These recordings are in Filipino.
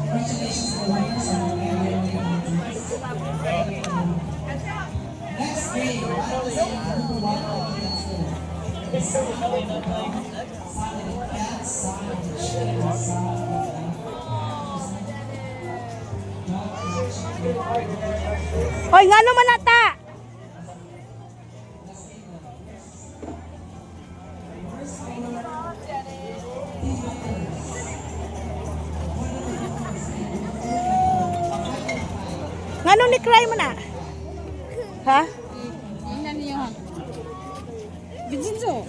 Congratulations to the winners and the next game, number 1 against the Hoy, nga naman ata! Ngano ni cry mo na? Ha? Yan yun. Bijinso.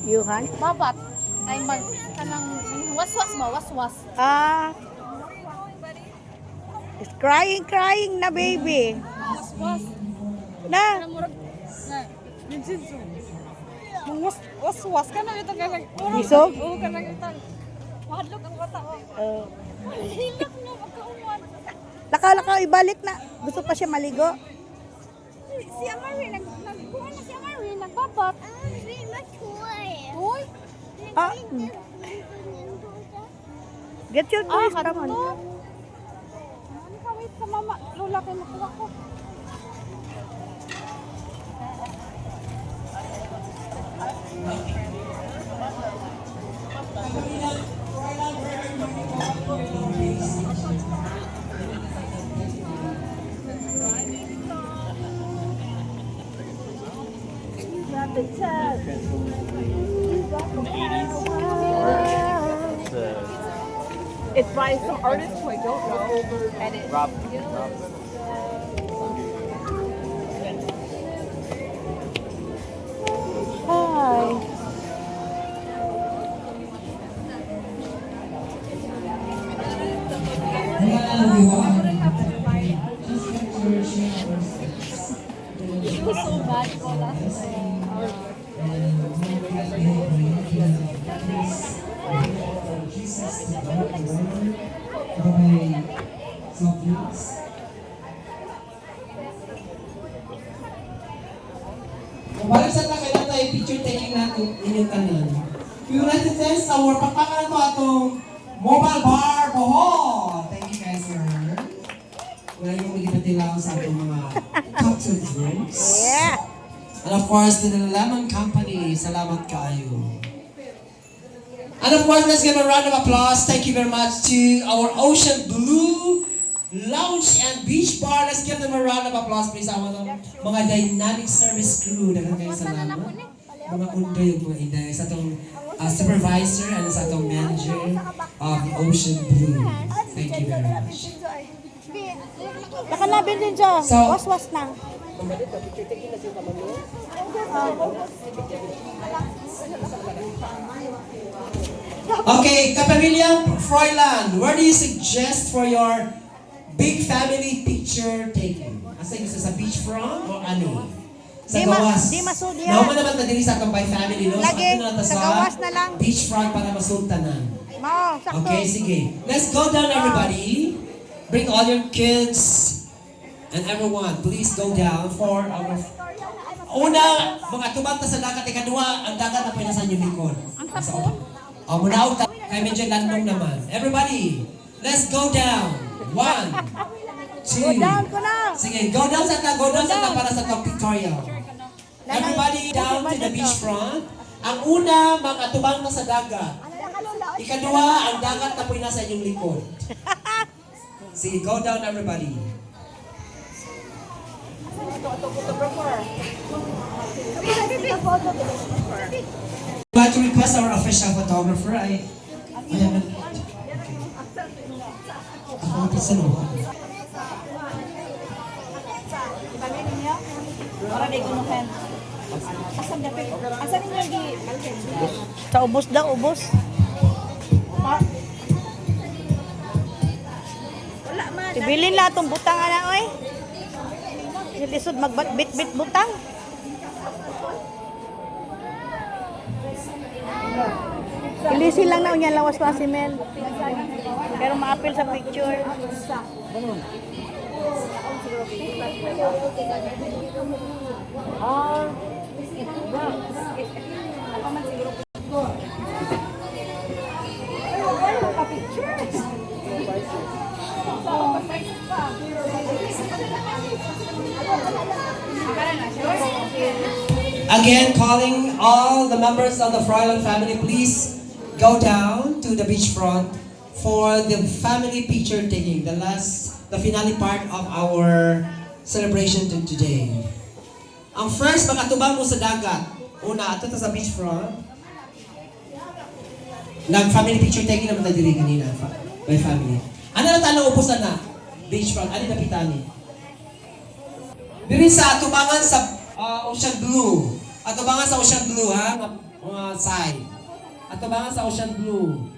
Yuhan? Babat. Ay mag kanang waswas mo, waswas. Ah. It's crying na baby. Waswas. Na. Murag na bijinso. Mong waswas ka na ito kanang. Isog? Oo kanang ito. Mahadlok ang kata. Hilak na magkauman. Laka ibalik na. Gusto pa siya maligo. Si Amari nagkuha na si Amari nagbabat. Uy. Ah. Get your toys, come on. Ano ka wait sa mama? Lola kay makuha ko. It's by some artist who I don't know. And it Rob. Hi. it was so magical last Balik sa kailan tayo picture taking natin inyong tanan. We would like to test our pagpakalan to atong mobile bar bohol. Thank you guys, sir. Wala yung magipatilaw sa atong mga cocktail drinks. Yeah. And of course, to the Lemon Company, salamat kayo. And of course, let's give a round of applause. Thank you very much to our Ocean Blue Lounge and Beach Bar. Let's give them a round of applause, please. Our mga dynamic service crew. Dagan kayo salamat. Mga undoy yung mga inday. Sa itong supervisor and sa itong manager of Ocean Blue. Thank you very much. Laka na din dyan. So- Was na. Okay, Kapamilya Froilan, where do you suggest for your big family picture taking? Asa gusto sa beachfront o ano? Sa gawas. Di masud yan. Naman naman na diri sa akong family, no? Lagi, So, ato na ta sa gawas na lang. beachfront para masultanan. Mo, sakto. Okay, sige. Let's go down, everybody. Bring all your kids and everyone. Please go down for our... Una, mga tubanta sa dagat. Ikaduha, ang dagat na po nasa inyong likod. Ang sapon? O, muna out. Kaya medyo landong naman. Everybody, let's go down. 1, 2. Go down ko na. Sige, go down sa para sa top pictorial. Everybody down to the beachfront. Ang una, mga tubang na sa dagat. Ikaduha, ang dagat na po'y nasa inyong likod. Sige, go down everybody. I'd like to request our official photographer. I haven't... Ako magkasano. Para di ko nuhen. Asan dapat? Asan ninyo di? Sa ubos daw, ubos. Wala man. Ibilin la itong butang ana oy. Nilisod magbit-bit butang. Ilisin lang na unya lawas pa si Mel. Pero maapil sa picture. Again, calling all the members of the Froilan family, please go down to the beachfront for the family picture taking, the finale part of our celebration today. Ang first, makatubang mo sa dagat. Una, ato ta sa beachfront. Nag-family picture taking naman tayo dili kanina, by family. Ano na tanong upusan na? Beachfront, ano na pitani? Diri sa atubangan sa Ocean Blue. Atubangan sa Ocean Blue, ha? Mga side. Atubangan sa Ocean Blue.